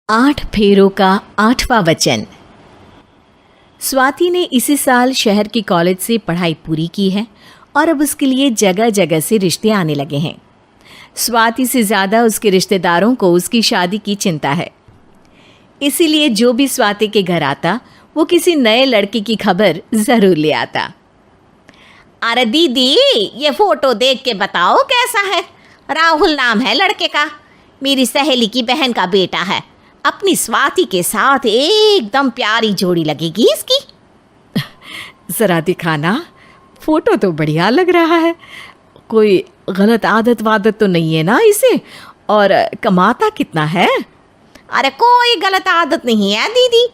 8 फेरों का 8वां वचन। स्वाति ने इसी साल शहर की कॉलेज से पढ़ाई पूरी की है और अब उसके लिए जगह जगह से रिश्ते आने लगे हैं। स्वाति से ज़्यादा उसके रिश्तेदारों को उसकी शादी की चिंता है, इसीलिए जो भी स्वाति के घर आता वो किसी नए लड़के की खबर ज़रूर ले आता। अरे दीदी, ये फोटो देख के बताओ कैसा है। राहुल नाम है लड़के का, मेरी सहेली की बहन का बेटा है। अपनी स्वाति के साथ एकदम प्यारी जोड़ी लगेगी इसकी। ज़रा दिखाना, फ़ोटो तो बढ़िया लग रहा है। कोई गलत आदत वादत तो नहीं है ना इसे? और कमाता कितना है? अरे कोई गलत आदत नहीं है दीदी,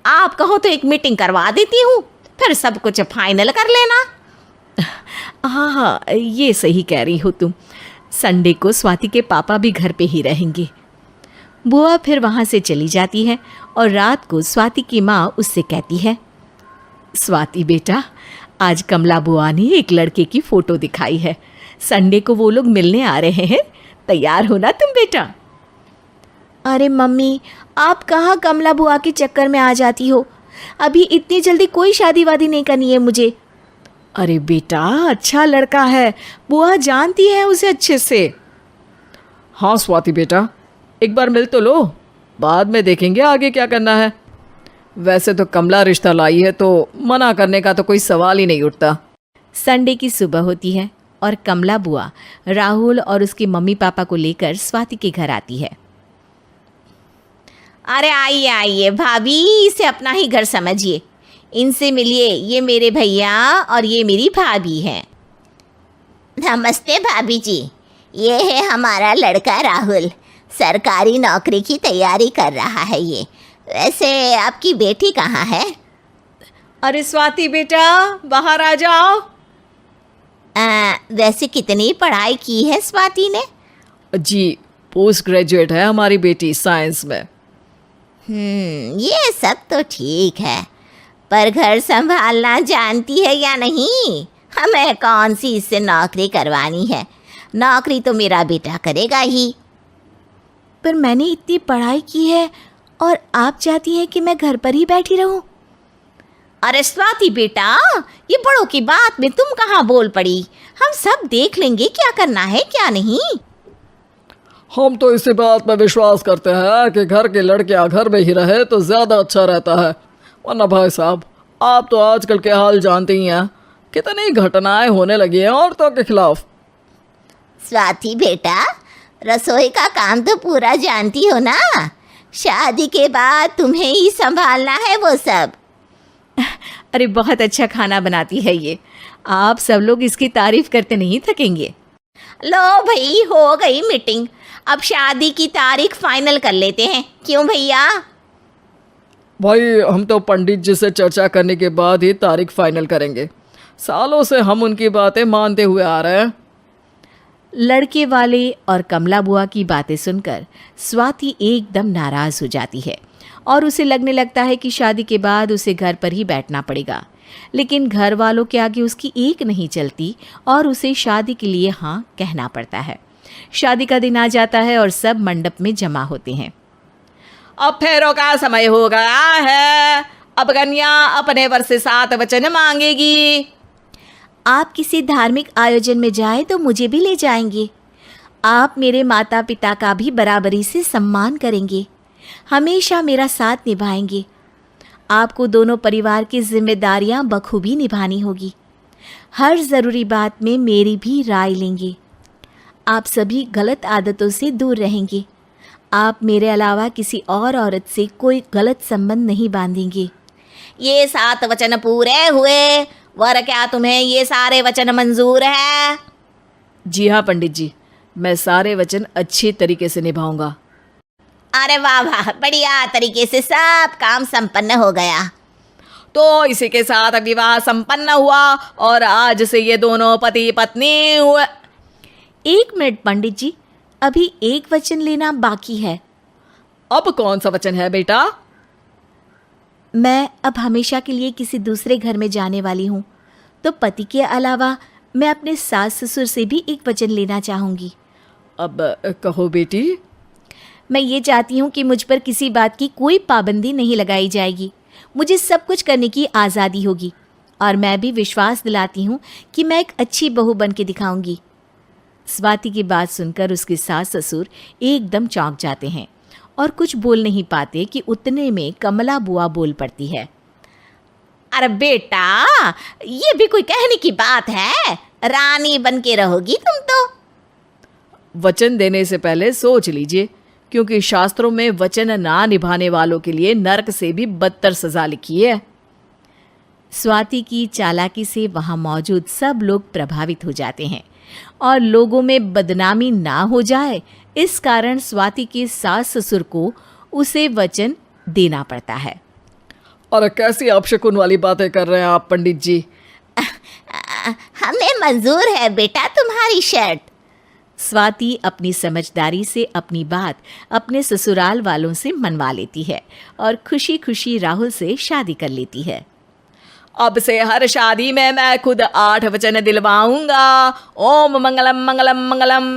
आप कहो तो एक मीटिंग करवा देती हूँ, फिर सब कुछ फाइनल कर लेना। हाँ हाँ, ये सही कह रही हो तुम। संडे को स्वाति के पापा भी घर पे ही रहेंगे। बुआ फिर वहाँ से चली जाती है और रात को स्वाति की माँ उससे कहती है, स्वाति बेटा, आज कमला बुआ ने एक लड़के की फ़ोटो दिखाई है। संडे को वो लोग मिलने आ रहे हैं, तैयार हो ना तुम बेटा। अरे मम्मी, आप कहाँ कमला बुआ के चक्कर में आ जाती हो? अभी इतनी जल्दी कोई शादी वादी नहीं करनी है मुझे। अरे बेटा, अच्छा लड़का है, बुआ जानती है उसे अच्छे से। हाँ स्वाति बेटा, एक बार मिल तो लो, बाद में देखेंगे आगे क्या करना है। वैसे तो कमला रिश्ता लाई है तो मना करने का तो कोई सवाल ही नहीं उठता। संडे की सुबह होती है और कमला बुआ राहुल और उसके मम्मी पापा को लेकर स्वाति के घर आती है। अरे आइए आइए भाभी, इसे अपना ही घर समझिए, इनसे मिलिए। ये मेरे भैया और ये मेरी भाभी हैं। नमस्ते भाभी जी, ये है हमारा लड़का राहुल, सरकारी नौकरी की तैयारी कर रहा है ये। वैसे आपकी बेटी कहाँ है? अरे स्वाति बेटा, बाहर आ जाओ। वैसे कितनी पढ़ाई की है स्वाति ने? जी, पोस्ट ग्रेजुएट है हमारी बेटी साइंस में। ये सब तो ठीक है, पर घर संभालना जानती है या नहीं? हमें कौन सी इससे नौकरी करवानी है, नौकरी तो मेरा बेटा करेगा ही। पर मैंने इतनी पढ़ाई की है और आप चाहती हैं कि मैं घर पर ही बैठी रहूं? अरे स्वाति बेटा, ये बड़ों की बात में तुम कहाँ बोल पड़ी। हम सब देख लेंगे क्या करना है क्या नहीं। हम तो इसी बात में विश्वास करते हैं कि घर के लड़कियां घर में ही रहे तो ज़्यादा अच्छा रहता है। वरना भाई साहब, आप तो आजकल के हाल जानते ही हैं, कितनी घटनाएं होने लगी हैं औरतों के खिलाफ। स्वाति बेटा, रसोई का काम तो पूरा जानती हो ना? शादी के बाद तुम्हें ही संभालना है वो सब। अरे बहुत अच्छा खाना बनाती है ये, आप सब लोग इसकी तारीफ करते नहीं थकेंगे। लो भाई, हो गई मीटिंग, अब शादी की तारीख फाइनल कर लेते हैं, क्यों भैया? भाई, हम तो पंडित जी से चर्चा करने के बाद ही तारीख फाइनल करेंगे। सालों से हम उनकी बातें मानते हुए आ रहे हैं। लड़के वाले और कमला बुआ की बातें सुनकर स्वाति एकदम नाराज़ हो जाती है और उसे लगने लगता है कि शादी के बाद उसे घर पर ही बैठना पड़ेगा। लेकिन घर वालों के आगे उसकी एक नहीं चलती और उसे शादी के लिए हाँ कहना पड़ता है। शादी का दिन आ जाता है और सब मंडप में जमा होते हैं। अब फेरों का समय हो गया है, अब कन्या अपने वर से 7 वचन मांगेगी। आप किसी धार्मिक आयोजन में जाए तो मुझे भी ले जाएंगे। आप मेरे माता पिता का भी बराबरी से सम्मान करेंगे, हमेशा मेरा साथ निभाएंगे। आपको दोनों परिवार की जिम्मेदारियां बखूबी निभानी होगी। हर ज़रूरी बात में मेरी भी राय लेंगे। आप सभी गलत आदतों से दूर रहेंगे। आप मेरे अलावा किसी और औरत से कोई गलत संबंध नहीं बांधेंगे। ये 7 वचन पूरे हुए, वर क्या तुम्हें ये सारे वचन मंजूर है? जी हाँ पंडित जी, मैं सारे वचन अच्छी तरीके से निभाऊंगा। अरे वाह वाह, बढ़िया तरीके से सब काम संपन्न हो गया। तो इसी के साथ विवाह संपन्न हुआ और आज से ये दोनों पति पत्नी हुए। 1 मिनट पंडित जी, अभी एक वचन लेना बाकी है। अब कौन सा वचन है बेटा? मैं अब हमेशा के लिए किसी दूसरे घर में जाने वाली हूँ, तो पति के अलावा मैं अपने सास ससुर से भी एक वचन लेना चाहूँगी। अब कहो बेटी। मैं ये चाहती हूँ कि मुझ पर किसी बात की कोई पाबंदी नहीं लगाई जाएगी। मुझे सब कुछ करने की आज़ादी होगी और मैं भी विश्वास दिलाती हूँ कि मैं एक अच्छी बहू बन के दिखाऊंगी। स्वाति की बात सुनकर उसके सास ससुर एकदम चौंक जाते हैं और कुछ बोल नहीं पाते कि उतने में कमला बुआ बोल पड़ती है। अरे बेटा, ये भी कोई कहने की बात है? रानी बन के रहोगी तुम तो। वचन देने से पहले सोच लीजिए, क्योंकि शास्त्रों में वचन ना निभाने वालों के लिए नरक से भी बदतर सजा लिखी है। स्वाति की चालाकी से वहाँ मौजूद सब लोग प्रभावित हो जाते हैं और लोगों में बदनामी ना हो जाए, इस कारण स्वाति के सास ससुर को उसे वचन देना पड़ता है। अरे कैसी अपशकुन वाली बातें कर रहे हैं आप पंडित जी। हमें मंजूर है बेटा तुम्हारी शर्त। स्वाति अपनी समझदारी से अपनी बात अपने ससुराल वालों से मनवा लेती है और खुशी खुशी राहुल से शादी कर लेती है। अब से हर शादी में मैं खुद 8 वचन दिलवाऊंगा। ओम मंगलम मंगलम मंगलम।